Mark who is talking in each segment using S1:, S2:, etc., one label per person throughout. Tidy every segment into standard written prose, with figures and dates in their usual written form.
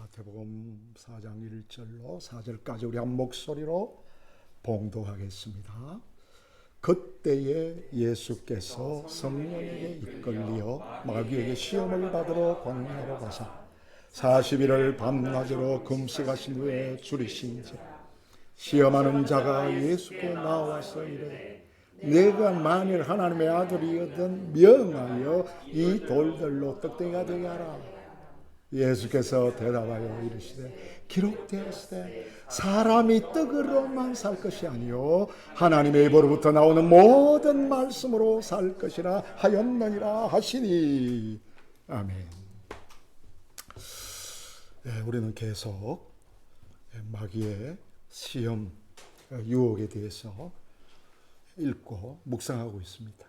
S1: 마태복음 4장 1절로 4절까지 우리 한 목소리로 봉독하겠습니다. 그때에 예수께서 성령에게 이끌리어 마귀에게 시험을 받으러 광야로 가사 40일을 밤낮으로 금식하신 후에 줄이신지라. 시험하는 자가 예수께 나와서 이르되 내가 만일 하나님의 아들이거든 명하여 이 돌들로 떡대기가 되게 하라. 예수께서 대답하여 이르시되 기록되었으되 사람이 떡으로만 살 것이 아니요 하나님의 입으로부터 나오는 모든 말씀으로 살 것이라 하였느니라 하시니. 아멘. 우리는 계속 마귀의 시험, 유혹에 대해서 읽고 묵상하고 있습니다.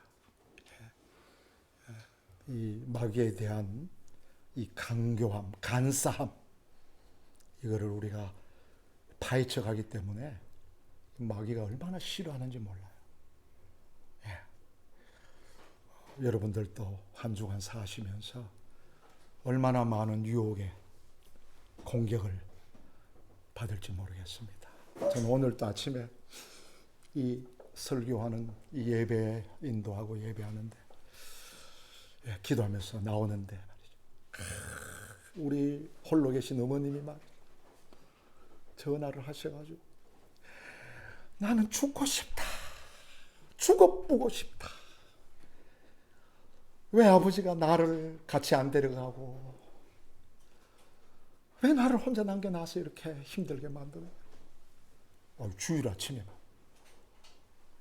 S1: 이 마귀에 대한 이 간교함, 간사함, 이거를 우리가 파헤쳐 가기 때문에 마귀가 얼마나 싫어하는지 몰라요. 여러분들도 한 주간 사시면서 얼마나 많은 유혹에 공격을 받을지 모르겠습니다. 저는 오늘도 아침에 이 설교하는 이 예배 인도하고 예배하는데 기도하면서 나오는데 우리 홀로 계신 어머님이 막 전화를 하셔가지고 나는 죽고 싶다. 죽어보고 싶다. 왜 아버지가 나를 같이 안 데려가고 왜 나를 혼자 남겨놔서 이렇게 힘들게 만드냐. 주일 아침에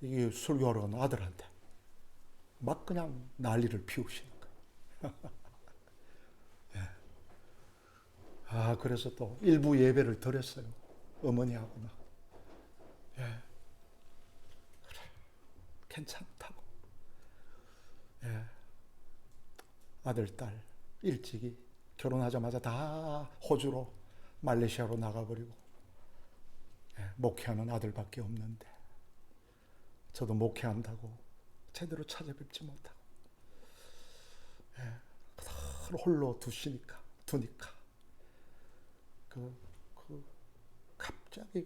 S1: 이게 설교하러 간 아들한테 막 그냥 난리를 피우시는 거예요. 그래서 또 일부 예배를 드렸어요. 어머니하고 나. 그래, 괜찮다고. 아들, 딸 일찍이 결혼하자마자 다 호주로 말레이시아로 나가버리고 목회하는 아들밖에 없는데 저도 목회한다고 제대로 찾아뵙지 못하고 홀로 두니까 갑자기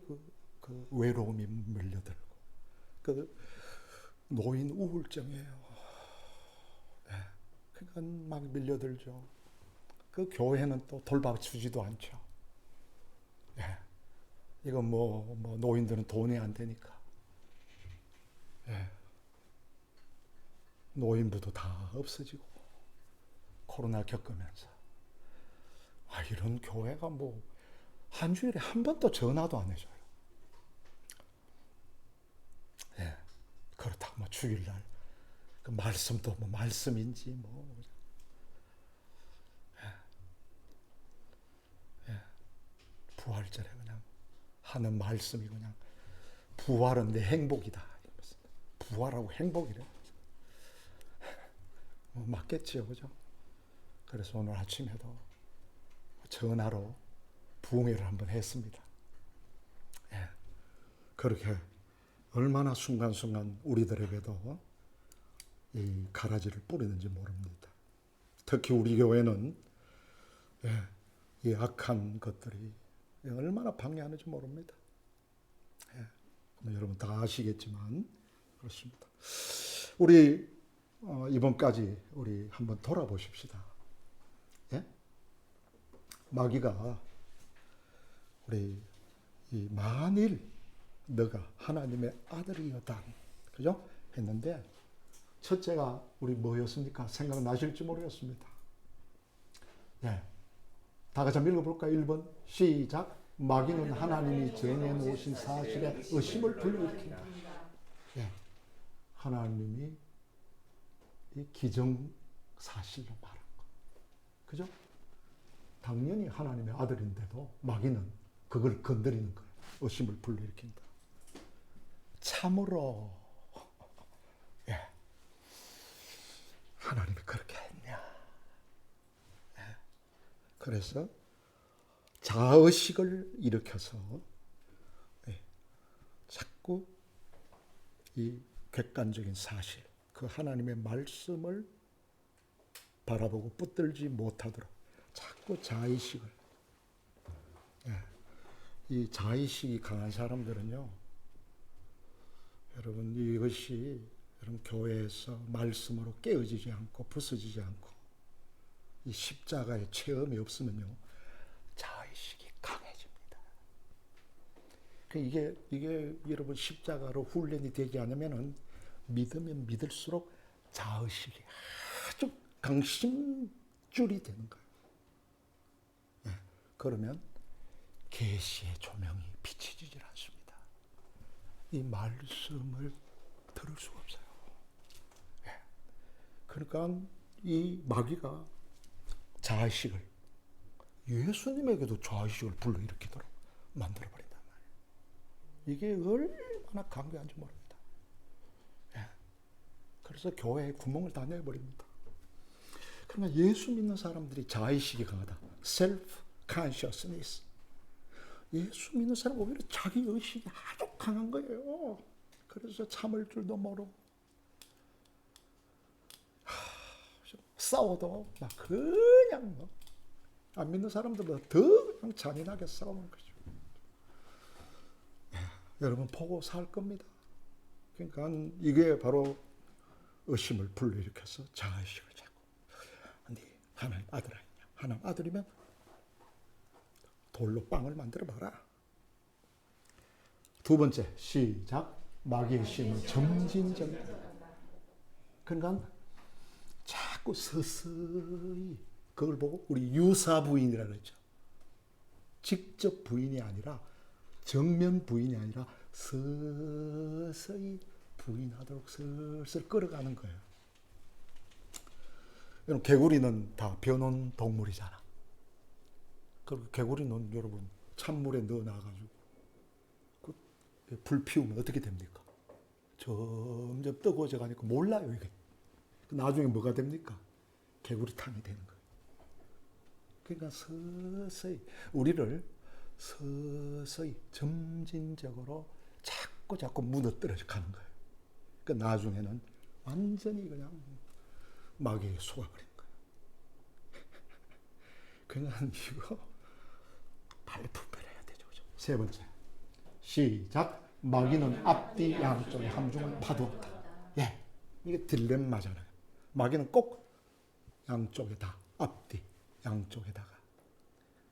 S1: 그 외로움이 밀려들고 그 노인 우울증이에요. 그러니까 막 밀려들죠. 그 교회는 또 돌봐주지도 않죠. 이건 뭐 노인들은 돈이 안 되니까. 노인부도 다 없어지고 코로나 겪으면서 이런 교회가 뭐 한 주일에 한 번도 전화도 안 해줘요. 그렇다고 뭐 주일날 그 말씀도 뭐 말씀인지 뭐 부활절에 그냥 하는 말씀이 그냥 부활은 내 행복이다. 부활하고 행복이래. 맞겠지요, 그죠? 그래서 오늘 아침에도 전화로 부흥회를 한번 했습니다. 그렇게 얼마나 순간순간 우리들에게도 이 가라지를 뿌리는지 모릅니다. 특히 우리 교회는 이 악한 것들이 얼마나 방해하는지 모릅니다. 여러분 다 아시겠지만 그렇습니다. 우리 이번까지 우리 한번 돌아보십시다. 마귀가 우리 이 만일 너가 하나님의 아들이었다, 그죠? 했는데 첫째가 우리 뭐였습니까? 생각나실지 모르겠습니다. 다 같이 한번 읽어볼까요? 1번 시작. 마귀는 하나님이 정해놓으신 사실에 의심을 불러일으킨다. 하나님이 이 기정사실로 말한 거, 그죠? 당연히 하나님의 아들인데도 마귀는 그걸 건드리는 거예요. 의심을 불러일으킨다. 참으로 하나님이 그렇게 했냐. 그래서 자의식을 일으켜서 자꾸 이 객관적인 사실, 그 하나님의 말씀을 바라보고 붙들지 못하도록 자꾸 자의식을 이 자의식이 강한 사람들은요, 여러분 이것이 여러분 교회에서 말씀으로 깨어지지 않고 부서지지 않고 이 십자가의 체험이 없으면요, 자의식이 강해집니다. 이게 여러분 십자가로 훈련이 되지 않으면은 믿으면 믿을수록 자의식이 아주 강심줄이 되는 거예요. 네, 그러면 계시의 조명이 비춰지질 않습니다. 이 말씀을 들을 수가 없어요. 네. 그러니까 이 마귀가 자의식을 예수님에게도 자의식을 불러일으키도록 만들어버린단 말이에요. 이게 얼마나 강력한지 모릅니다. 네. 그래서 교회에 구멍을 다 내버립니다. 그러면 예수 믿는 사람들이 자의식이 강하다. self-consciousness. 예수 믿는 사람은 오히려 자기 의식이 아주 강한 거예요. 그래서 참을 줄도 모르고 싸워도 막 그냥 뭐 안 믿는 사람들보다 더 그냥 잔인하게 싸우는 거죠. 여러분 보고 살 겁니다. 그러니까 이게 바로 의심을 불러일으켜서 자의식을 자꾸. 근데 하나님 아들 아니냐? 하나님 아들이면 돌로 빵을 만들어 봐라. 두 번째, 시작. 마귀의 신은 점진적. 그러니까 자꾸 서서히 그걸 보고 우리 유사 부인이라고 그랬죠. 직접 부인이 아니라 정면 부인이 아니라 서서히 부인하도록 슬슬 끌어가는 거예요. 여러분 개구리는 다 변온 동물이잖아. 그리고 개구리는 여러분 찬물에 넣어놔가지고 불 피우면 어떻게 됩니까? 점점 뜨거워져 가니까 몰라요 이게. 나중에 뭐가 됩니까? 개구리탕이 되는 거예요. 그러니까 서서히 우리를 서서히 점진적으로 자꾸 무너뜨려 가는 거예요. 그러니까 나중에는 완전히 그냥 마귀에 속아버린 거예요. 그냥 이거 발품별해야 되죠. 그죠? 세 번째, 시작. 마귀는 앞뒤 양쪽에 함중을 파두었다. 예, 이게 딜레마잖아요. 마귀는 꼭 양쪽에 다 앞뒤 양쪽에다가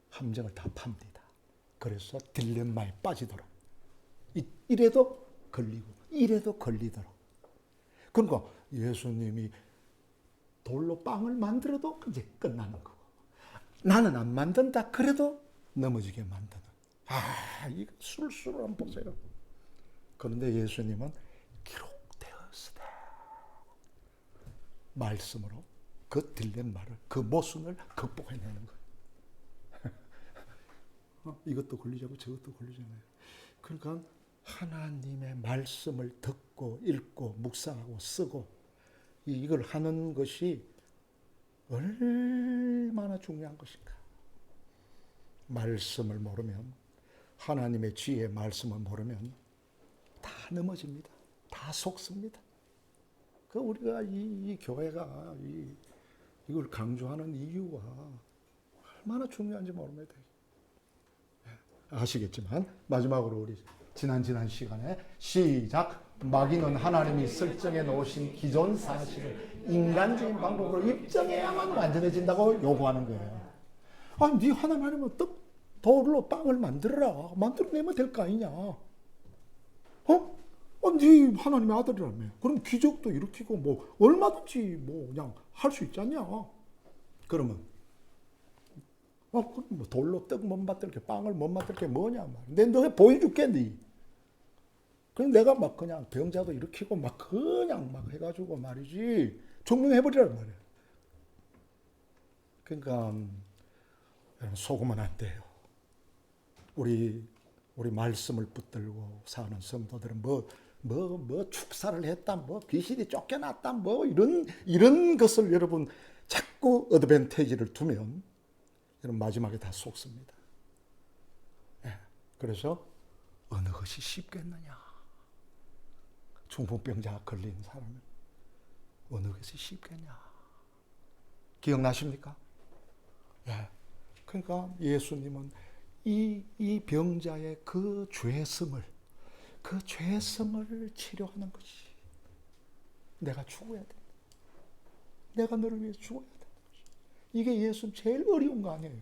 S1: 함정을 다 팝니다. 그래서 딜레마에 빠지도록 이래도 걸리고 이래도 걸리도록. 그러니까 예수님이 돌로 빵을 만들어도 이제 끝나는 거고 나는 안 만든다 그래도 넘어지게 만드는. 이거 술술 한번 보세요. 그런데 예수님은 기록되었으되 말씀으로 그 딜레마를, 그 모순을 극복해내는 거예요. 이것도 걸리자고 저것도 걸리잖아요. 그러니까 하나님의 말씀을 듣고 읽고 묵상하고 쓰고 이걸 하는 것이 얼마나 중요한 것인가. 말씀을 모르면, 하나님의 지혜의 말씀을 모르면 다 넘어집니다. 다 속습니다. 그 우리가 이 교회가 이걸 강조하는 이유가 얼마나 중요한지 모릅니다. 아시겠지만 마지막으로 우리 지난 시간에 시작. 마귀는 하나님이 설정해 놓으신 기존 사실을 인간적인 방법으로 입증해야만 완전해진다고 요구하는 거예요. 아니, 네 하나님은 돌로 빵을 만들어라. 만들어내면 될 거 아니냐. 네 하나님의 아들이라며. 그럼 기적도 일으키고 뭐 얼마든지 뭐 그냥 할 수 있지 않냐. 그러면 그럼 뭐 돌로 떡 못 만들 게 빵을 못 만들 게 뭐냐 말이야. 내가 보여줄게 니. 그럼 내가 막 그냥 병자도 일으키고 막 그냥 막 해가지고 말이지 증명해버리란 말이야. 그러니까 속으면 안 돼요. 우리 말씀을 붙들고 사는 성도들은 뭐 축사를 했다, 뭐 귀신이 쫓겨났다, 뭐 이런 것을 여러분 자꾸 어드밴티지를 두면 여러분 마지막에 다 속습니다. 그래서 어느 것이 쉽겠느냐? 중풍병자 걸린 사람은 어느 것이 쉽겠냐? 기억나십니까? 그러니까 예수님은 이 병자의 그 죄성을 치료하는 것이 내가 죽어야 돼. 내가 너를 위해 죽어야 돼. 이게 예수님 제일 어려운 거 아니에요.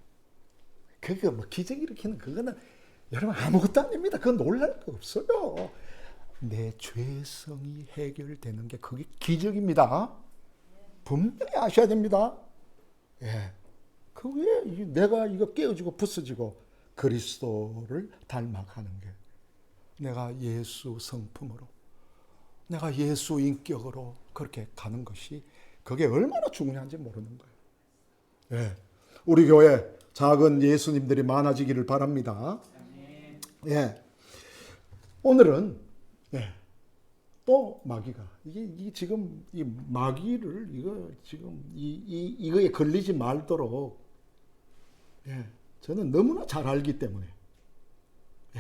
S1: 그게 뭐 기적 일으키는 그거는 여러분 아무것도 아닙니다. 그건 놀랄 거 없어요. 내 죄성이 해결되는 게 그게 기적입니다. 분명히 아셔야 됩니다. 예. 그게 내가 이거 깨어지고 부서지고 그리스도를 닮아가는 게 내가 예수 성품으로 내가 예수 인격으로 그렇게 가는 것이 그게 얼마나 중요한지 모르는 거예요. 예. 우리 교회 작은 예수님들이 많아지기를 바랍니다. 예. 오늘은 예. 또 마귀가 이게 지금 이 마귀를 이거 지금 이거에 걸리지 말도록 예. 저는 너무나 잘 알기 때문에 예.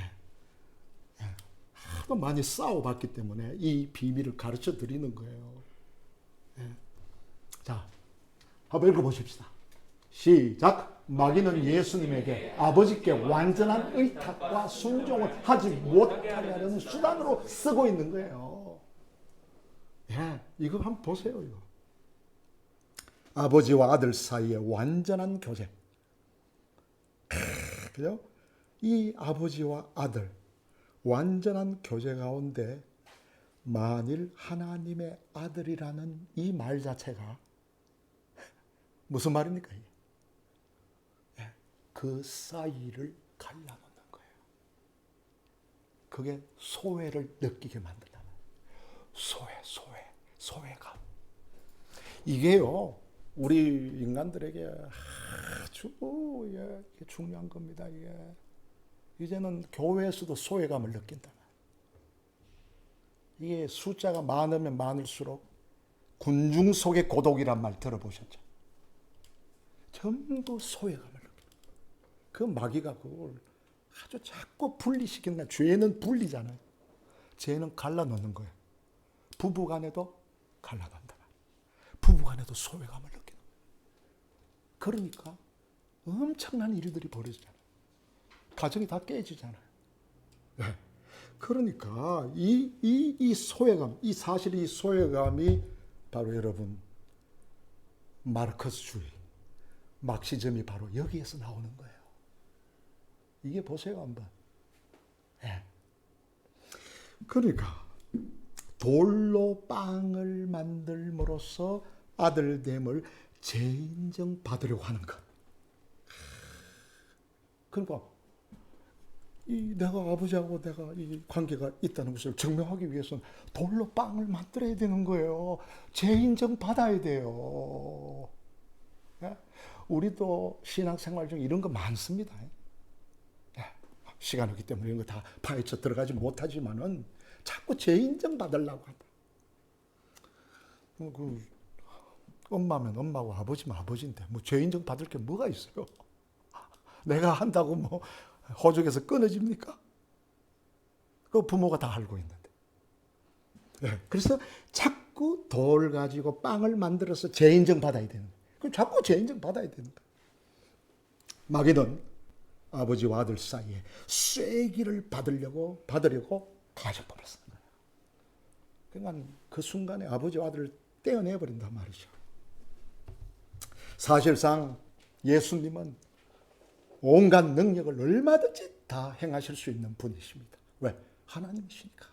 S1: 예. 하도 많이 싸워봤기 때문에 이 비밀을 가르쳐 드리는 거예요. 예. 자, 한번 읽어보십시다. 시작. 마귀는 예수님에게 아버지께 완전한 의탁과 순종을 하지 못하게 하려는 수단으로 쓰고 있는 거예요. 예, 이거 한번 보세요. 이거. 아버지와 아들 사이에 완전한 교제. 그죠? 이 아버지와 아들 완전한 교제 가운데 만일 하나님의 아들이라는 이 말 자체가 무슨 말입니까? 이게? 그 사이를 갈라놓는 거예요. 그게 소외를 느끼게 만든다. 소외감. 이게요, 우리 인간들에게 아주 중요한 겁니다. 이제는 교회에서도 소외감을 느낀다. 이게 숫자가 많으면 많을수록 군중 속의 고독이란 말 들어보셨죠? 전부 소외감을 느껴요. 그 마귀가 그걸 아주 자꾸 분리시키는 거야. 죄는 분리잖아요. 죄는 갈라놓는 거예요. 부부간에도 갈라놓는다. 부부간에도 소외감을 느끼는 거예요. 그러니까 엄청난 일들이 벌어지잖아요. 가정이 다 깨지잖아요. 네. 그러니까 이 소외감, 사실 이 소외감이 바로 여러분 마르크스주의, 막시즘이 바로 여기에서 나오는 거예요. 이게 보세요 한번. 네. 그러니까 돌로 빵을 만들므로써 아들됨을 재인정 받으려고 하는 것. 그러니까 내가 아버지하고 내가 이 관계가 있다는 것을 증명하기 위해서는 돌로 빵을 만들어야 되는 거예요. 재인정 받아야 돼요. 네? 우리도 신앙생활 중에 이런 거 많습니다. 네. 시간 없기 때문에 이런 거 다 파헤쳐 들어가지 못하지만은 자꾸 재인정 받으려고 한다. 그 엄마면 엄마고 아버지면 아버지인데 뭐 재인정 받을 게 뭐가 있어요? 내가 한다고 뭐 호적에서 끊어집니까? 그 부모가 다 알고 있는데. 네. 그래서 자꾸 돌 가지고 빵을 만들어서 재인정 받아야 되는 거예요. 자꾸 재인정 받아야 되는 거예요. 마귀는 아버지와 아들 사이에 쐐기를 받으려고 가정법을 쓰는 거예요. 그러니까 그 순간에 아버지와 아들을 떼어내버린단 말이죠. 사실상 예수님은 온갖 능력을 얼마든지 다 행하실 수 있는 분이십니다. 왜? 하나님이시니까.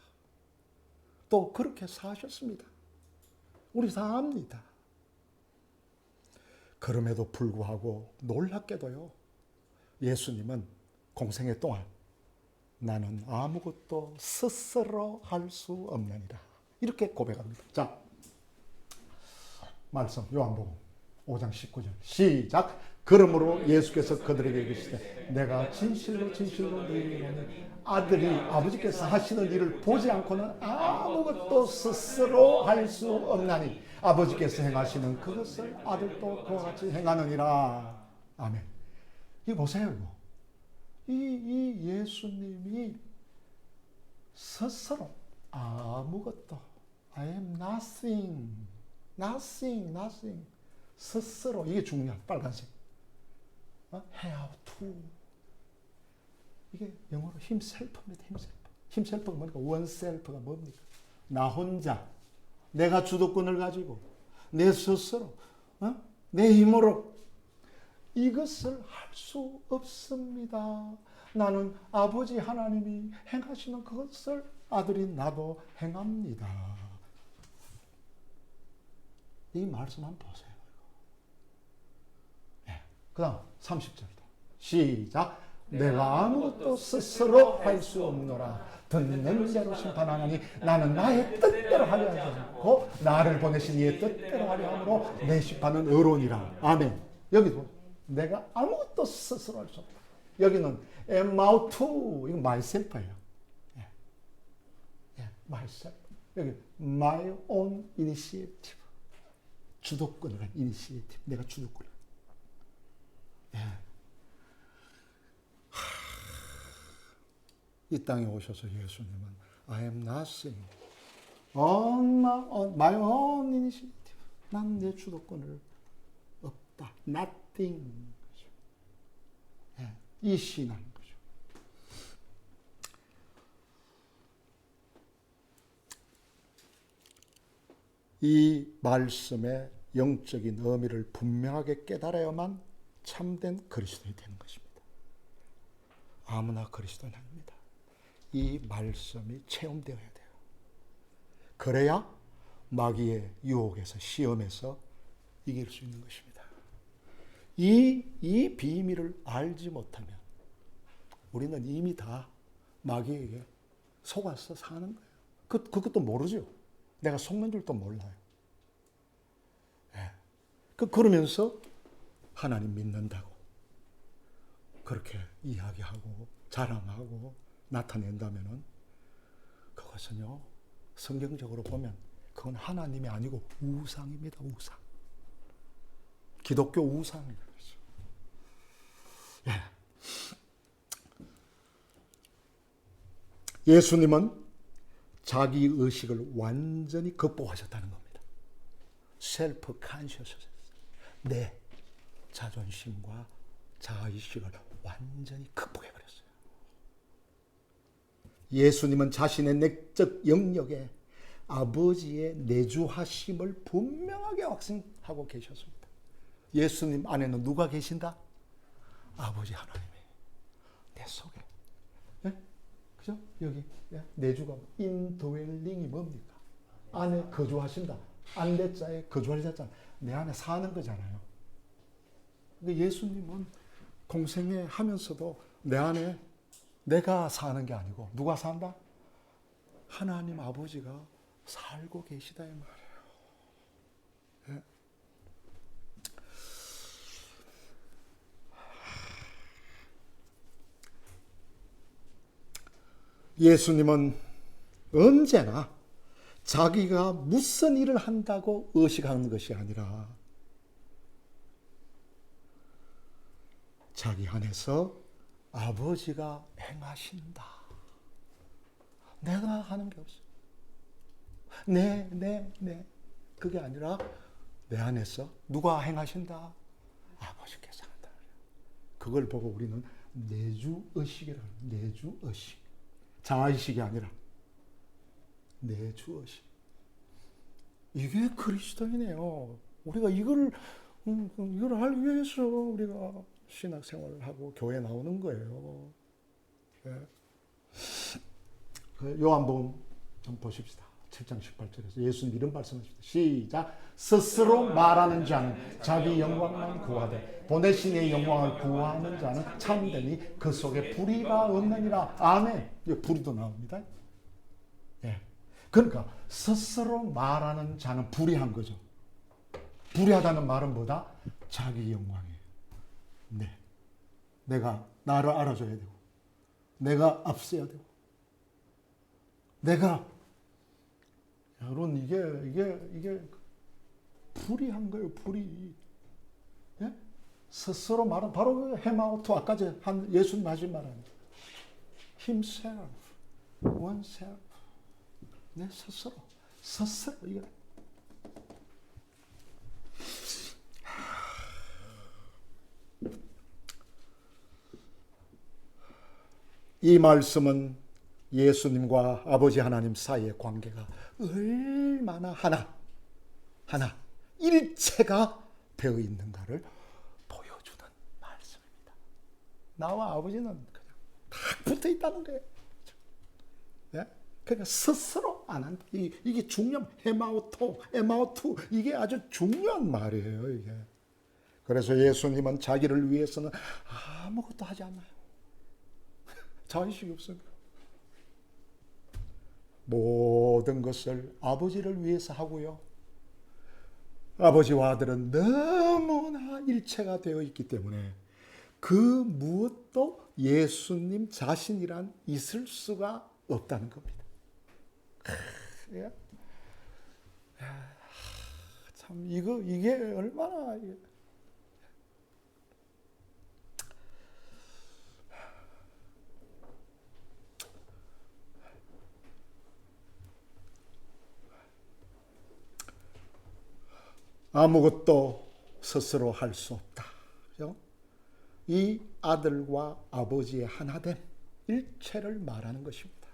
S1: 또 그렇게 사셨습니다. 우리 다 압니다. 그럼에도 불구하고 놀랍게도요. 예수님은 공생애 동안 나는 아무것도 스스로 할 수 없느니라. 이렇게 고백합니다. 자, 말씀 요한복음 5장 19절 시작. 그러므로 예수께서 그들에게 이르시되 내가 진실로 너희에게 이르노니 아들이 아버지께서 하시는 일을 보지 않고는 아무것도 스스로 할 수 없나니 아버지께서 행하시는 그것을 아들도 그와 같이 행하느니라. 아멘. 이거 보세요. 이거. 이 예수님이 스스로 아무것도 I am nothing 스스로 이게 중요한 빨간색 have to 이게 영어로 힘셀프입니다. 힘셀프. 힘셀프가 뭡니까? 원셀프가 뭡니까? 나 혼자, 내가 주도권을 가지고 내 스스로, 내 힘으로 이것을 할 수 없습니다. 나는 아버지 하나님이 행하시는 그것을 아들인 나도 행합니다. 이 말씀 한번 보세요. 네. 그 다음 30절도 시작. 내가 아무것도 스스로 할 수 없노라. 듣는 대로 심판하나니 나는 나의 뜻대로 하려 하지 않고 나를 보내신 이의 뜻대로 하려 함으로 내 심판은 의로우니라. 아멘. 여기도 내가 아무것도 스스로 할 수 없다. 여기는 my to, 이거 myself예요. myself. 여기 my own initiative. 주도권을 한 initiative. 내가 주도권을. 이 땅에 오셔서 예수님은 I am nothing on my own initiative. 난 내 주도권을 없다. nothing. 이 신앙인 거죠. 이 말씀의 영적인 의미를 분명하게 깨달아야만 참된 그리스도인이 되는 것입니다. 아무나 그리스도인이 아닙니다. 이 말씀이 체험되어야 돼요. 그래야 마귀의 유혹에서, 시험에서 이길 수 있는 것입니다. 이 비밀을 알지 못하면 우리는 이미 다 마귀에게 속아서 사는 거예요. 그것도 모르죠. 내가 속는 줄도 몰라요. 그러면서 하나님 믿는다고 그렇게 이야기하고 자랑하고 나타낸다면은 그것은요, 성경적으로 보면 그건 하나님이 아니고 우상입니다. 우상. 기독교 우상입니다. 예수님은 자기 의식을 완전히 극복하셨다는 겁니다. 셀프 컨셔스. 내 자존심과 자의식을 완전히 극복해버렸어요. 예수님은 자신의 내적 영역에 아버지의 내주하심을 분명하게 확증하고 계셨습니다. 예수님 안에는 누가 계신다? 아버지 하나님이 내 속에. 그죠? 여기 내주가 인도웰링이 뭡니까? 안에 거주하신다. 안내자에 거주하셨잖아. 내 안에 사는 거잖아요. 근데 예수님은 공생애 하면서도 내 안에 내가 사는 게 아니고 누가 산다? 하나님 아버지가 살고 계시다 이 말이에요. 예수님은 언제나 자기가 무슨 일을 한다고 의식하는 것이 아니라 자기 안에서 아버지가 행하신다. 내가 하는 게 없어. 그게 아니라 내 안에서 누가 행하신다? 아버지께서 한다. 그걸 보고 우리는 내주의식이라고 해요. 내주의식. 자의식이 아니라 내주의식. 이게 그리스도이네요. 우리가 이걸 하기 위해서 우리가 신학생활을 하고 교회 나오는 거예요. 요한복음 좀 보십시다. 7장 18절에서 예수님 이런 말씀하십니다. 시작. 스스로 말하는 자는 자기 영광만 구하되 보내신 이의 영광을 구하는 자는 참되니 그 속에 불의가 없느니라. 아멘. 불의도 나옵니다. 그러니까 스스로 말하는 자는 불의한 거죠. 불의하다는 말은 뭐다? 자기 영광이에요. 내가 나를 알아줘야 되고 내가 앞서야 되고 내가 여러분 이게 불의한 거예요. 불의. 스스로 말은 바로 헤마오토 아까 한 예수님 하신 말 아니에요. himself, oneself. 내 스스로 이거. 이 말씀은 예수님과 아버지 하나님 사이의 관계가 얼마나 하나 일체가 되어 있는가를 보여주는 말씀입니다. 나와 아버지는 그냥 딱 붙어 있다는 거예요. 예? 그러니까 스스로 안 한다. 이게 중요한 에마오투 이게 아주 중요한 말이에요. 이게. 그래서 예수님은 자기를 위해서는 아무것도 하지 않아요. 자의식이 없어요. 모든 것을 아버지를 위해서 하고요. 아버지와 아들은 너무나 일체가 되어 있기 때문에 그 무엇도 예수님 자신이란 있을 수가 없다는 겁니다. 참 이게 얼마나 아무것도 스스로 할 수 없다. 그죠? 이 아들과 아버지의 하나됨, 일체를 말하는 것입니다.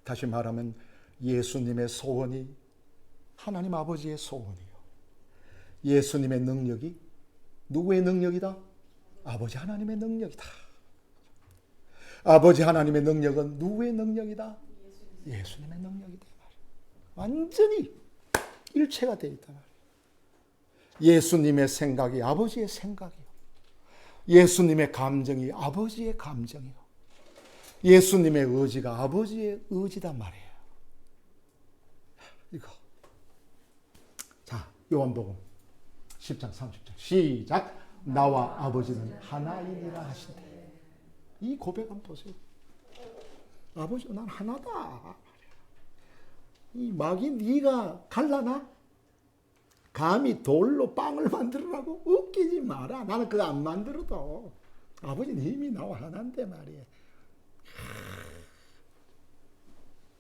S1: 다시 말하면 예수님의 소원이 하나님 아버지의 소원이요. 예수님의 능력이 누구의 능력이다? 아버지 하나님의 능력이다. 아버지 하나님의 능력은 누구의 능력이다? 예수님의 능력이다. 완전히 일체가 되어 있다. 예수님의 생각이 아버지의 생각이요. 예수님의 감정이 아버지의 감정이요. 예수님의 의지가 아버지의 의지단 말이에요. 이거. 자, 요한복음 10장 30절 시작. 나와 아버지는 하나이니라 하신대. 이 고백 한번 보세요. 아버지, 난 하나다. 이 마귀 네가 갈라나? 감히 돌로 빵을 만들으라고? 웃기지 마라. 나는 그거 안 만들어도 아버지는 이미 나와 하나인데 말이에요.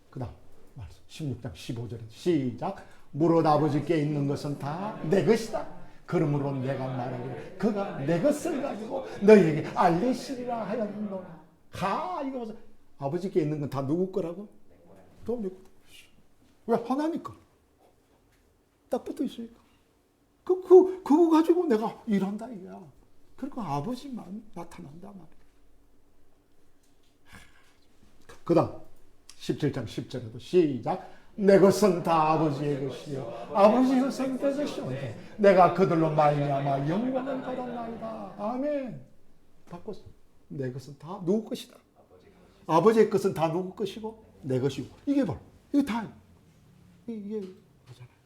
S1: 그 다음 말씀 16장 15절에 시작. 무릇 아버지께 있는 것은 다 내 것이다. 그러므로 내가 말하기를 그가 내 것을 가지고 너희에게 알리시리라 하였노라. 이거 보세요. 아버지께 있는 건 다 누구 거라고? 또 누구? 왜? 하나니까. 딱 붙어 있으니까. 그거 가지고 내가 일한다 이거야. 그러니까 아버지만 나타난다 말이야. 그 다음 17장 10절에도 시작. 내 것은 다 아버지의 것이요 아버지의 것은 내 것이온데 내가 그들로 말미암아 영광을 받았나이다. 아멘. 바꿨어. 내 것은 다 누구 것이다. 아버지의 것은 다 누구 것이고 내 것이고. 이게 바로 이게 다 이게 뭐잖아요.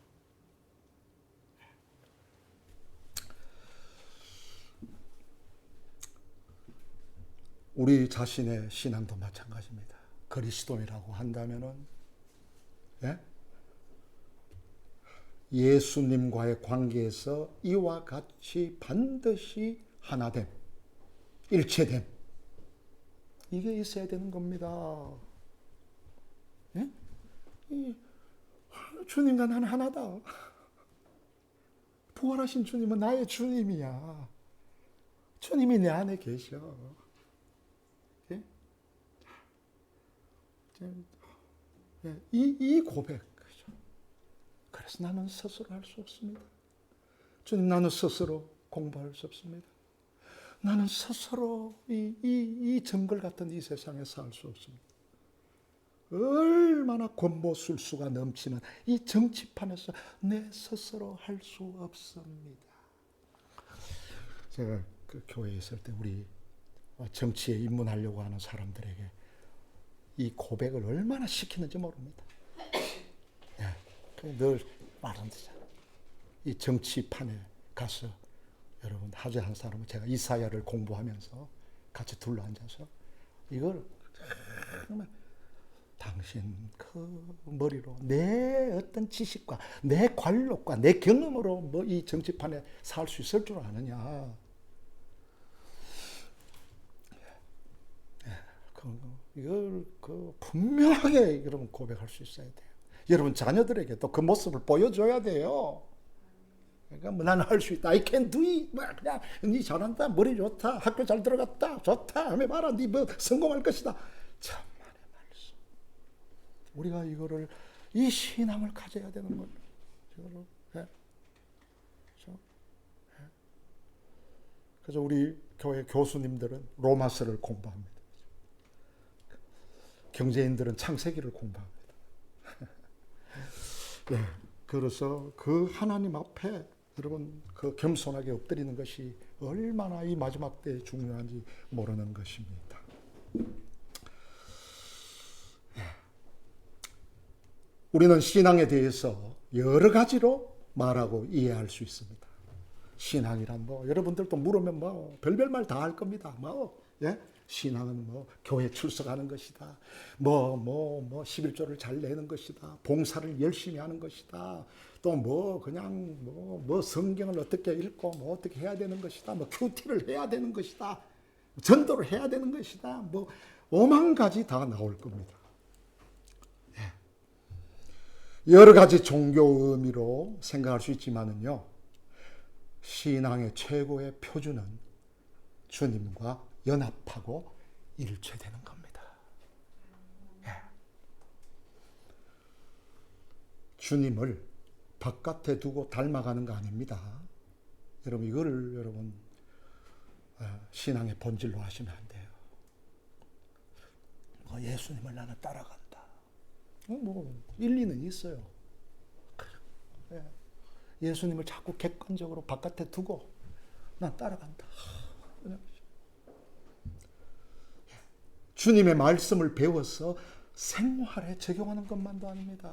S1: 우리 자신의 신앙도 마찬가지입니다. 그리스도인이라고 한다면은 예수님과의 관계에서 이와 같이 반드시 하나됨, 일체됨, 이게 있어야 되는 겁니다. 예? 주님과 나는 하나다. 부활하신 주님은 나의 주님이야. 주님이 내 안에 계셔. 예? 이 고백. 그래서 나는 스스로 할 수 없습니다. 주님, 나는 스스로 공부할 수 없습니다. 나는 스스로 이 정글 같은 이 세상에 살 수 없습니다. 얼마나 권모술수가 넘치는 이 정치판에서 내 스스로 할 수 없습니다. 제가 그 교회에 있을 때 우리 정치에 입문하려고 하는 사람들에게 이 고백을 얼마나 시키는지 모릅니다. 늘 말한다잖아요. 이 정치판에 가서 여러분 하루에 한 사람은 제가 이사야를 공부하면서 같이 둘러앉아서 이걸 정말 당신 그 머리로 내 어떤 지식과 내 관록과 내 경험으로 뭐 이 정치판에 살 수 있을 줄 아느냐. 이걸 분명하게 여러분 고백할 수 있어야 돼요. 여러분 자녀들에게 또 그 모습을 보여줘야 돼요. 그러니까 뭐 나는 할 수 있다. I can do it. 뭐 그냥 니 잘한다. 머리 좋다. 학교 잘 들어갔다. 좋다. 하면 봐라. 니 뭐 성공할 것이다. 천만의 말씀. 우리가 이거를 이 신앙을 가져야 되는 거예요. 이거를. 예. 그래서 우리 교회 교수님들은 로마서를 공부합니다. 경제인들은 창세기를 공부합니다. 네, 그래서 그 하나님 앞에 여러분 그 겸손하게 엎드리는 것이 얼마나 이 마지막 때에 중요한지 모르는 것입니다. 우리는 신앙에 대해서 여러 가지로 말하고 이해할 수 있습니다. 신앙이란 뭐 여러분들도 물으면 뭐 별별 말 다 할 겁니다. 뭐 예? 신앙은 뭐 교회 출석하는 것이다. 뭐 11조를 잘 내는 것이다. 봉사를 열심히 하는 것이다. 또 뭐 그냥 뭐 성경을 어떻게 읽고 뭐 어떻게 해야 되는 것이다. 뭐 큐티를 해야 되는 것이다. 전도를 해야 되는 것이다. 뭐 오만 가지 다 나올 겁니다. 예. 여러 가지 종교 의미로 생각할 수 있지만은요. 신앙의 최고의 표준은 주님과 연합하고 일체되는 겁니다. 예. 주님을 바깥에 두고 닮아가는 거 아닙니다. 여러분 이거를 여러분 신앙의 본질로 하시면 안 돼요. 예수님을 나는 따라간다. 뭐 일리는 있어요. 예. 예수님을 자꾸 객관적으로 바깥에 두고 난 따라간다. 주님의 말씀을 배워서 생활에 적용하는 것만도 아닙니다.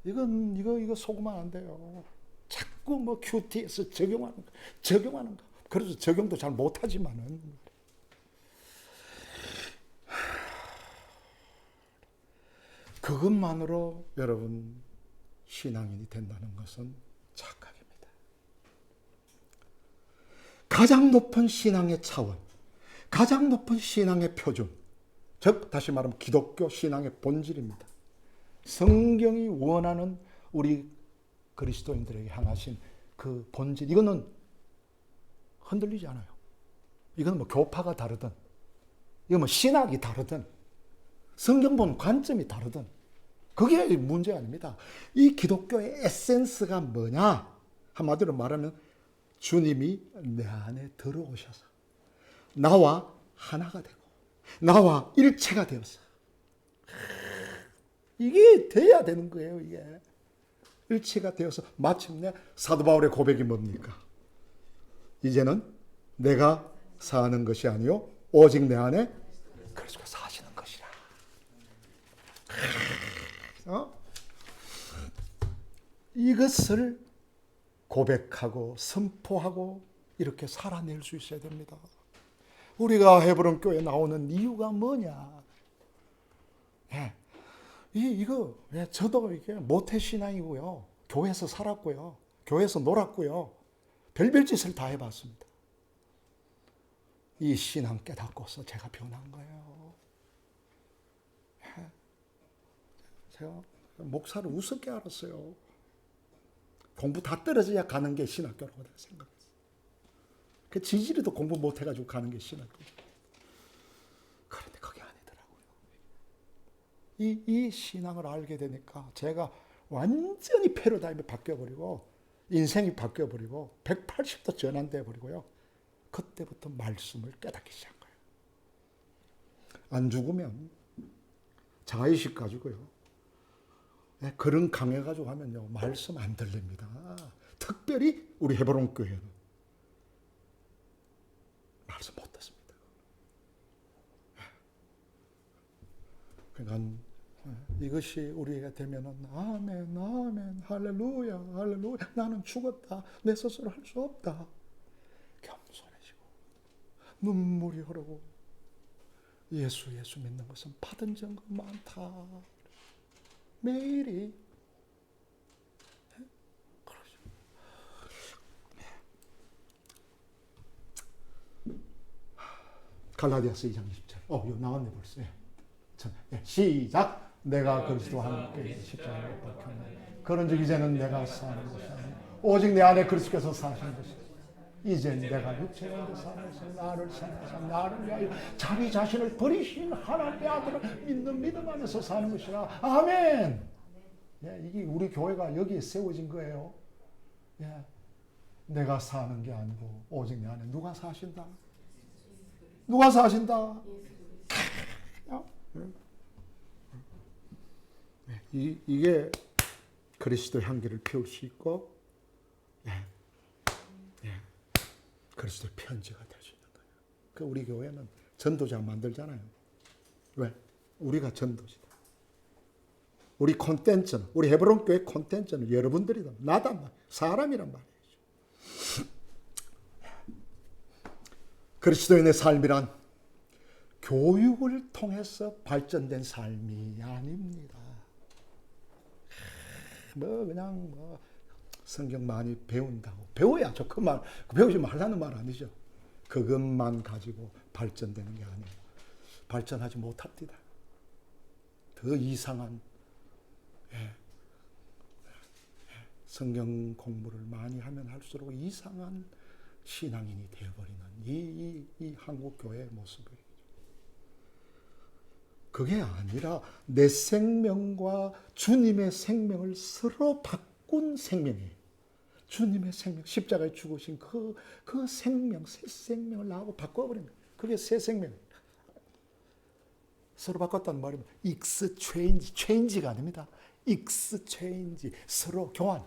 S1: 이거 속으면 안 돼요. 자꾸 뭐 큐티에서 적용하는 거. 그래서 적용도 잘 못하지만은 그것만으로 여러분 신앙인이 된다는 것은 착각입니다. 가장 높은 신앙의 차원, 가장 높은 신앙의 표준, 즉 다시 말하면 기독교 신앙의 본질입니다. 성경이 원하는 우리 그리스도인들에게 향하신 그 본질, 이거는 흔들리지 않아요. 이건 뭐 교파가 다르든, 이거 뭐 신학이 다르든, 성경 보는 관점이 다르든, 그게 문제 아닙니다. 이 기독교의 에센스가 뭐냐? 한마디로 말하면 주님이 내 안에 들어오셔서 나와 하나가 되고 나와 일체가 되어서 이게 돼야 되는 거예요. 이게 일체가 되어서 마침내 사도 바울의 고백이 뭡니까? 이제는 내가 사는 것이 아니요 오직 내 안에 그리스도가 사시는 것이라. 이것을 고백하고 선포하고 이렇게 살아낼 수 있어야 됩니다. 우리가 헤브론 교회에 나오는 이유가 뭐냐? 예. 저도 이게 모태신앙이고요. 교회에서 살았고요. 교회에서 놀았고요. 별별 짓을 다 해봤습니다. 이 신앙 깨닫고서 제가 변한 거예요. 예. 제가 목사를 우습게 알았어요. 공부 다 떨어져야 가는 게 신학교라고 생각했어요. 그 지지리도 공부 못해가지고 가는 게 신학교죠. 그런데 그게 아니더라고요. 이 신앙을 알게 되니까 제가 완전히 패러다임이 바뀌어버리고 인생이 바뀌어버리고 180도 전환돼 버리고요. 그때부터 말씀을 깨닫기 시작한 거예요. 안 죽으면 자의식 가지고요. 그런 강해가지고 하면요. 말씀 안 들립니다. 특별히 우리 헤브론 교회는 말씀 못 듣습니다. 그러니까 이것이 우리에게 되면은 아멘, 아멘, 할렐루야, 할렐루야. 나는 죽었다. 내 스스로 할 수 없다. 겸손해지고 눈물이 흐르고 예수 믿는 것은 받은 증거 많다. 매일이 그러죠. 갈라디아서 2장 20절. 이거 나왔네 벌써. 시작. 내가 그리스도와 함께 십자가에 박혔네. 그런즉 이제는 내가 사는 것이 아니라 오직 내 안에 그리스도께서 사시는 것이다. 이제 내가 육체 가운데 살아서 나를 생각하사 나를 위하여 자기 자신을 버리신 하나님의 아들을 믿는 믿음 안에서 사는 것이라. 아멘. 예, 이게 우리 교회가 여기에 세워진 거예요. 예, 내가 사는 게 아니고 오직 내 안에 누가 사신다? 누가 사신다? 이게 그리스도 향기를 피울 수 있고, 그리스도의 편지가 될 수 있는 거예요. 그 우리 교회는 전도자 만들잖아요. 왜? 우리가 전도지다. 우리 콘텐츠는, 우리 헤브론 교회 콘텐츠는 여러분들이다. 나단 말, 사람이란 말이죠. 그리스도인의 삶이란 교육을 통해서 발전된 삶이 아닙니다. 그냥 성경 많이 배운다고. 배워야죠. 그 말, 배우지 말라는 말 아니죠. 그것만 가지고 발전되는 게 아니에요. 발전하지 못합니다. 더 이상한 성경 공부를 많이 하면 할수록 이상한 신앙인이 되어버리는 이 한국 교회의 모습이에요. 그게 아니라 내 생명과 주님의 생명을 서로 바꾼 생명이에요. 주님의 생명, 십자가에 죽으신 그 생명, 새 생명을 나하고 바꿔버린 거예요. 그게 새 생명입니다. 서로 바꿨다는 말이면 exchange, change가 아닙니다. exchange, 서로 교환.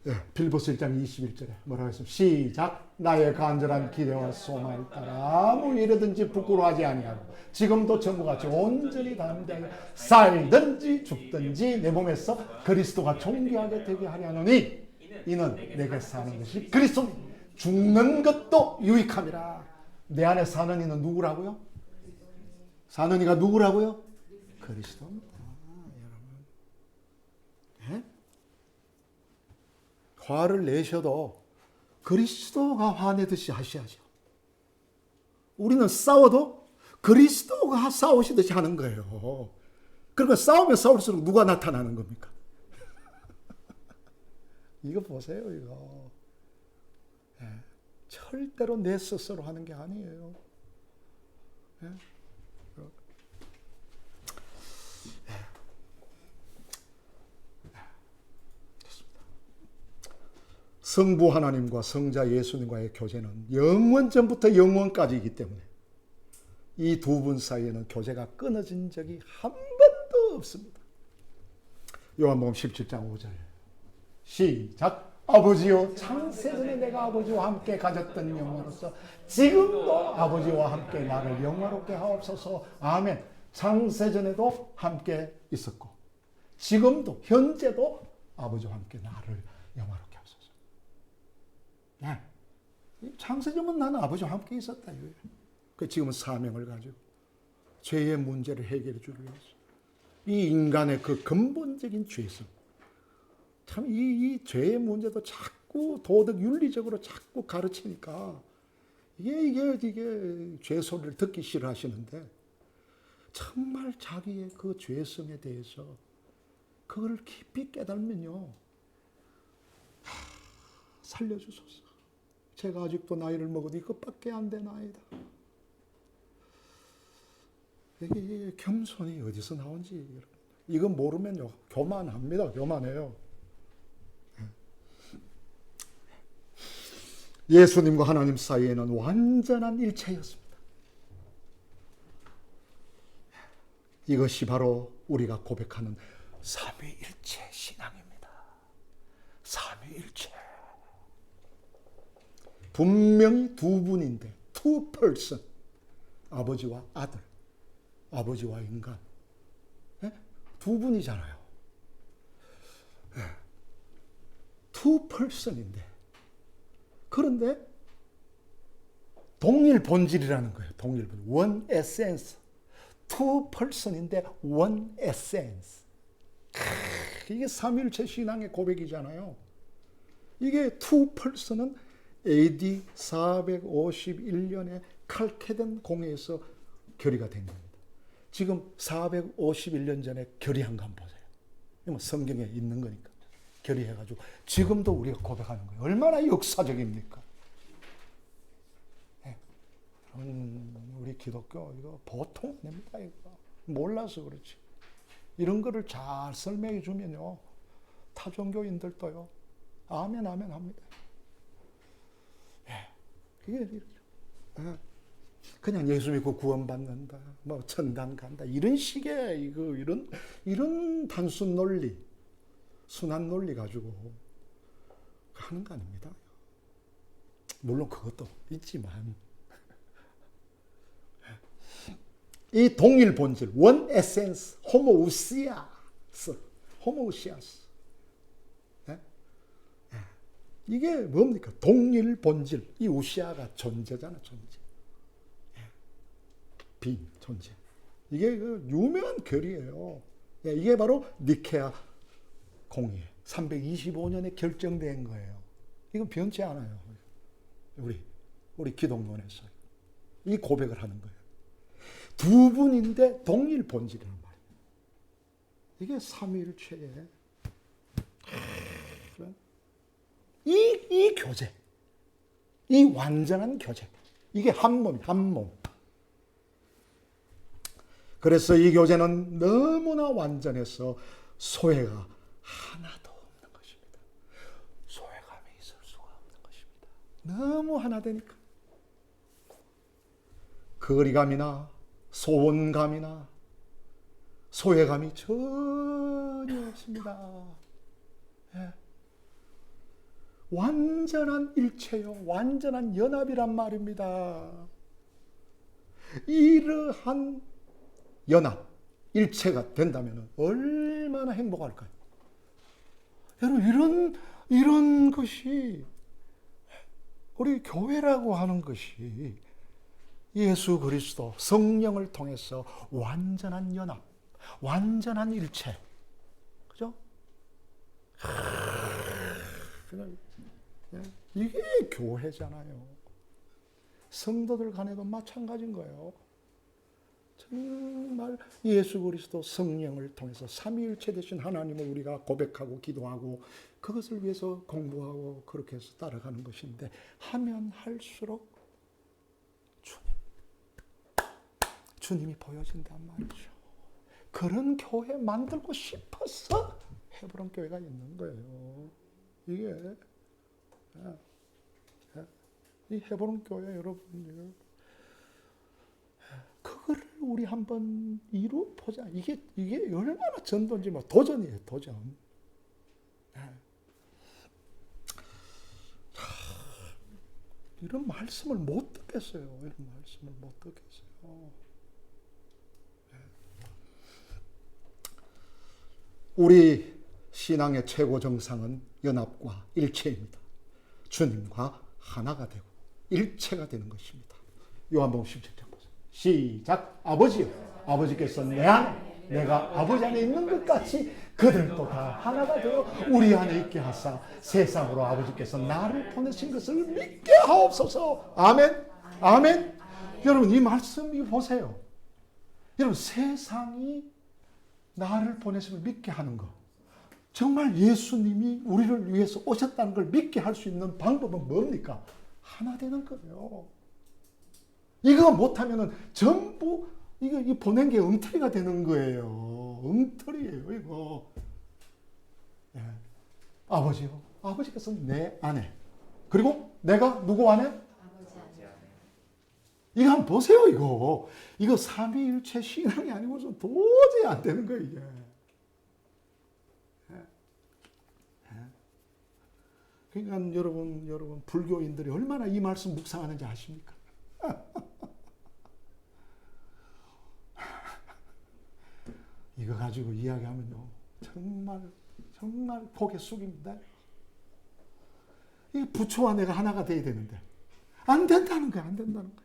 S1: 예, 빌보스 1장 21절에 뭐라고 했습니까? 시작. 나의 간절한 기대와 소망을 따라 아무 일이든지 부끄러워하지 아니하고 지금도 전부같이 온전히 담대하여 살든지 죽든지 내 몸에서 그리스도가 존귀하게 되게 하려 하노니 이는 내게 사는 것이 그리스도니 죽는 것도 유익함이라. 내 안에 사는 이는 누구라고요? 사는 이가 누구라고요? 그리스도입니다. 여러분. 예? 화를 내셔도 그리스도가 화내듯이 하셔야죠. 우리는 싸워도 그리스도가 싸우시듯이 하는 거예요. 그러니까 싸우면 싸울수록 누가 나타나는 겁니까? 이거 보세요, 이거. 예, 절대로 내 스스로 하는 게 아니에요. 예? 성부 하나님과 성자 예수님과의 교제는 영원 전부터 영원까지이기 때문에 이 두 분 사이에는 교제가 끊어진 적이 한 번도 없습니다. 요한복음 17장 5절 시작. 아버지요, 창세전에 내가 아버지와 함께 가졌던 영화로서 지금도 아버지와 함께 나를 영화롭게 하옵소서. 아멘. 창세전에도 함께 있었고 지금도 현재도 아버지와 함께 나를 영화롭게 하옵소서. 네. 창세전은 나는 아버지와 함께 있었다. 그 지금은 사명을 가지고 죄의 문제를 해결해 주기 위해서 이 인간의 그 근본적인 죄성, 참 이 죄의 문제도 자꾸 도덕 윤리적으로 자꾸 가르치니까 이게 죄 소리를 듣기 싫어하시는데 정말 자기의 그 죄성에 대해서 그걸 깊이 깨달으면요, 살려주소서. 제가 아직도 나이를 먹어도 이것밖에 안 된 아이다. 이게 겸손이 어디서 나온지 이거 모르면요 교만합니다. 교만해요. 예수님과 하나님 사이에는 완전한 일체였습니다. 이것이 바로 우리가 고백하는 삼위일체 신앙입니다. 삼위일체. 분명히 두 분인데 two person. 아버지와 아들, 아버지와 인간. 두 분이잖아요. two person인데 그런데 동일 본질이라는 거예요. 동일 본질. one essence. two person인데 one essence. 이게 삼위일체 신앙의 고백이잖아요. 이게 two person은 AD 451년에 칼케덴 공회에서 결의가 된 겁니다. 지금 451년 전에 결의한 거 한번 보세요. 이건 성경에 있는 거니까. 결의해가지고 지금도 우리가 고백하는 거예요. 얼마나 역사적입니까? 네. 우리 기독교 이거 보통 아닙니다. 이거 몰라서 그렇지. 이런 거를 잘 설명해 주면요, 타종교인들도요, 아멘 아멘 합니다. 예, 그게 이렇죠. 예. 그냥 예수 믿고 구원받는다, 뭐 천당 간다, 이런 식의 이런 단순 논리, 순한 논리 가지고 하는 거 아닙니다. 물론 그것도 있지만 이 동일 본질, 원 에센스, 호모우시아스, 네? 이게 뭡니까? 동일 본질. 이 우시아가 존재잖아, 존재. 빈 존재. 이게 그 유명한 결의예요. 이게 바로 니케아 공의 325년에 결정된 거예요. 이건 변치 않아요. 우리 기독론에서 이 고백을 하는 거예요. 두 분인데 동일 본질이란 말이에요. 이게 삼위일체의 이 교제, 이 완전한 교제, 이게 한 몸, 한 몸. 그래서 이 교제는 너무나 완전해서 소외가 하나도 없는 것입니다. 소외감이 있을 수가 없는 것입니다. 너무 하나 되니까. 거리감이나 소원감이나 소외감이 전혀 없습니다. 예. 완전한 일체요, 완전한 연합이란 말입니다. 이러한 연합, 일체가 된다면 얼마나 행복할까요? 여러분, 이런 것이 우리 교회라고 하는 것이 예수 그리스도 성령을 통해서 완전한 연합, 완전한 일체, 그죠? 이게 교회잖아요. 성도들 간에도 마찬가지인 거예요. 정말 예수 그리스도 성령을 통해서 삼위일체 되신 하나님을 우리가 고백하고 기도하고 그것을 위해서 공부하고 그렇게 해서 따라가는 것인데, 하면 할수록 주님이 보여진단 말이죠. 그런 교회 만들고 싶어서 헤브론 교회가 있는 거예요. 이게 이 헤브론 교회 여러분, 그거를 우리 한번 이루 보자. 이게 얼마나 전도인지 뭐 도전이에요, 도전. 이런 말씀을 못 듣겠어요. 이런 말씀을 못 듣겠어요. 우리 신앙의 최고 정상은 연합과 일체입니다. 주님과 하나가 되고 일체가 되는 것입니다. 요한복음 17장 보세요. 시작. 아버지요, 아버지께서 내 안에, 내가 아버지 안에 있는 것 같이 그들도 다 하나가 되어 우리 안에 있게 하사 세상으로 아버지께서 나를 보내신 것을 믿게 하옵소서. 아멘. 아멘. 여러분, 이 말씀 이거 보세요. 여러분, 세상이 나를 보내심을 믿게 하는 것, 정말 예수님이 우리를 위해서 오셨다는 걸 믿게 할 수 있는 방법은 뭡니까? 하나 되는 거예요. 이거 못하면은 전부 이 보낸 게 엉터리가 되는 거예요. 엉터리예요, 이거. 예. 아버지요, 아버지께서 내 안에, 그리고 내가 누구 안에? 이거 한번 보세요, 이거. 이거 삼위일체 신앙이 아니고서 도저히 안 되는 거예요, 이게. 그러니까 여러분, 불교인들이 얼마나 이 말씀 묵상하는지 아십니까? 이거 가지고 이야기하면요, 정말 고개 숙입니다. 이 부처와 내가 하나가 돼야 되는데, 안 된다는 거야, 안 된다는 거야.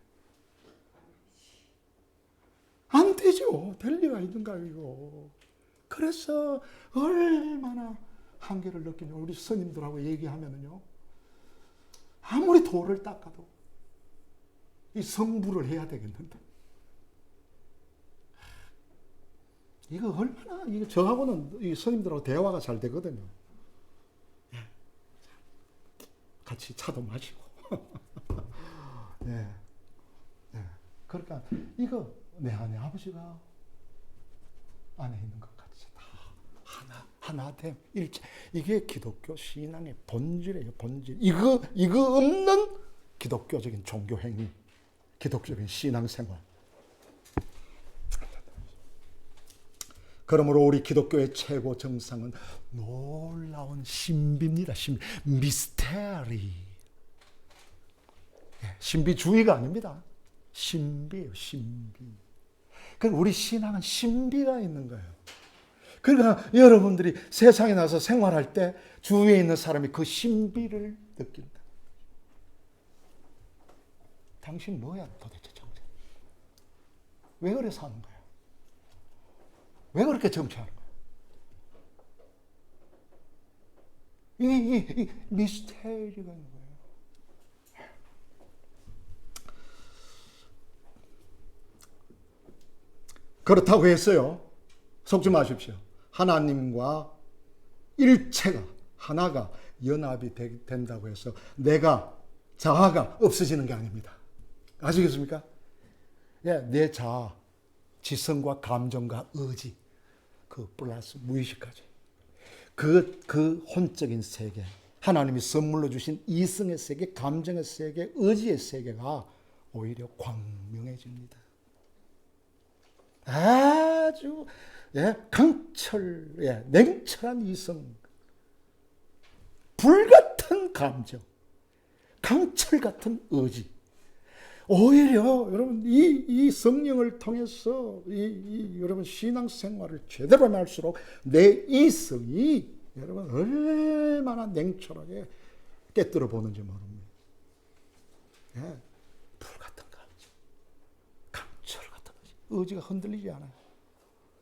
S1: 안 되죠. 될 리가 있는가요, 이거. 그래서 얼마나 한계를 느끼냐. 우리 스님들하고 얘기하면은요, 아무리 돌을 닦아도 이 성불을 해야 되겠는데, 이거 얼마나, 이거 저하고는 이 스님들하고 대화가 잘 되거든요. 예. 같이 차도 마시고. 예. 예. 그러니까 이거 내 안에 아버지가 안에 있는 것 같이 다 하나됨, 일체. 이게 기독교 신앙의 본질이에요, 본질. 이거 없는 기독교적인 종교 행위, 기독교적인 신앙 생활. 그러므로 우리 기독교의 최고 정상은 놀라운 신비입니다. 미스테리. 신비주의가 아닙니다. 신비예요, 신비. 그러니까 우리 신앙은 신비가 있는 거예요. 그러니까 여러분들이 세상에 나서 생활할 때 주위에 있는 사람이 그 신비를 느낀다. 당신 뭐야 도대체 정체? 왜 그래 사는 거야? 왜 그렇게 정치하는 거야? 이 미스테리가 있는 거예요. 그렇다고 했어요. 속지 마십시오. 하나님과 일체가 하나가 연합이 된다고 해서 내가 자아가 없어지는 게 아닙니다. 아시겠습니까? 예, 내 자아, 지성과 감정과 의지, 그 플러스 무의식까지. 그 혼적인 세계, 하나님이 선물로 주신 이성의 세계, 감정의 세계, 의지의 세계가 오히려 광명해집니다. 아주 냉철한 이성, 불같은 감정, 강철 같은 의지. 오히려 여러분 이 성령을 통해서 여러분 신앙생활을 제대로 할수록 내 이성이 여러분 얼마나 냉철하게 깨뜨려 보는지 모릅니다. 불같은 감정, 강철 같은 의지가 흔들리지 않아요.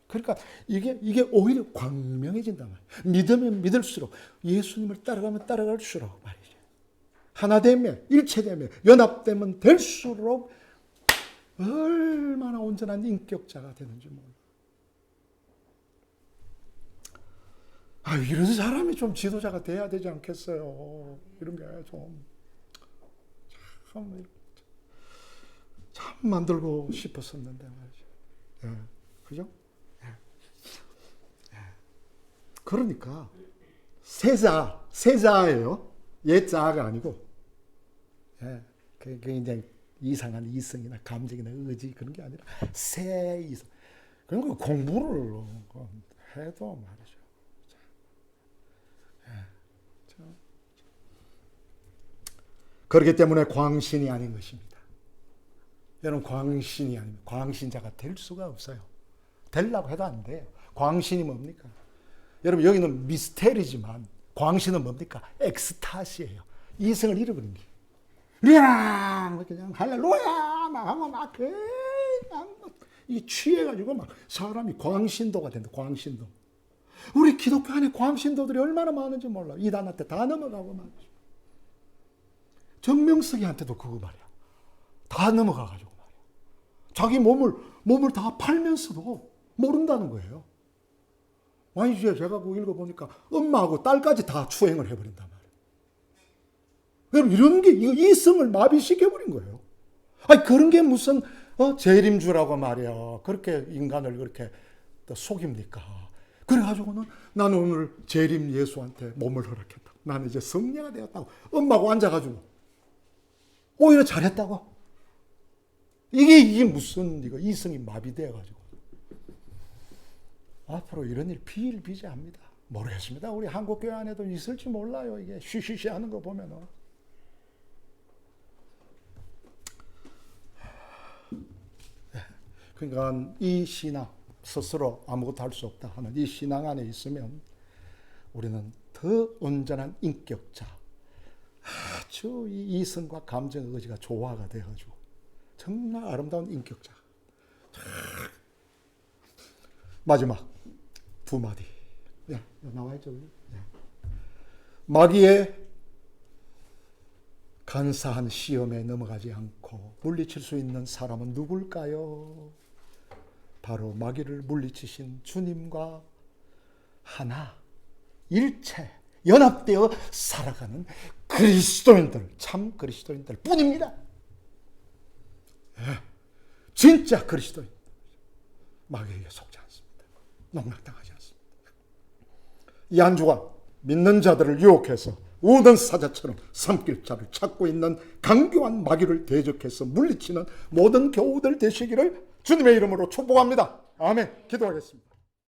S1: 그러니까 이게 오히려 광명해진단 말이에요. 믿으면 믿을수록, 예수님을 따라가면 따라갈수록 말이죠. 하나 되면, 일체되면, 연합되면 될수록 얼마나 온전한 인격자가 되는지 몰라요. 이런 사람이 좀 지도자가 돼야 되지 않겠어요? 이런 게 참 만들고 싶었었는데 말이죠. 그죠? 그러니까 세자예요. 옛자가 아니고. 그게 이제 이상한 이성이나 감정이나 의지 그런 게 아니라 새 이성. 그러니까 공부를 해도 말이죠. 그렇기 때문에 광신이 아닌 것입니다. 여러분 광신이 아니면 광신자가 될 수가 없어요. 되려고 해도 안 돼요. 광신이 뭡니까? 여러분 여기는 미스테리지만 광신은 뭡니까? 엑스타시예요. 이성을 잃어버린 게. 그냥 할렐루야 막 하고 막 그냥 이 취해가지고 막 사람이 광신도가 된다. 광신도. 우리 기독교 안에 광신도들이 얼마나 많은지 몰라. 이단한테 다 넘어가고 말이죠. 정명석이한테도 그거 말이야. 다 넘어가가지고 말이야. 자기 몸을 다 팔면서도 모른다는 거예요. 아니, 제가 그거 읽어보니까 엄마하고 딸까지 다 추행을 해버린단 말이에요. 여러분, 이런 게, 이성을 마비시켜버린 거예요. 아니, 그런 게 무슨, 재림주라고 말이야. 그렇게 인간을 그렇게 속입니까? 그래가지고는 나는 오늘 재림 예수한테 몸을 허락했다. 나는 이제 성녀가 되었다고. 엄마하고 앉아가지고. 오히려 잘했다고. 이게 무슨, 이성이 마비되어가지고. 앞으로 이런 일 비일비재합니다. 모르겠습니다. 우리 한국교회 안에도 있을지 몰라요. 이게 쉬쉬쉬 하는 거 보면은. 그러니까 이 신앙, 스스로 아무것도 할 수 없다 하는 이 신앙 안에 있으면 우리는 더 온전한 인격자, 아주 이 이성과 감정, 의지가 조화가 되어가지고 정말 아름다운 인격자. 마지막 두 마디. 나와있죠. 마귀의 간사한 시험에 넘어가지 않고 물리칠 수 있는 사람은 누굴까요? 바로 마귀를 물리치신 주님과 하나, 일체, 연합되어 살아가는 그리스도인들, 참 그리스도인들 뿐입니다. 예, 진짜 그리스도인. 마귀에게 속지 않습니다. 농락당하지 않습니다. 이 한 주간 믿는 자들을 유혹해서 우던 사자처럼 삼킬 자를 찾고 있는 강교한 마귀를 대적해서 물리치는 모든 교우들 되시기를 주님의 이름으로 축복합니다. 아멘. 기도하겠습니다.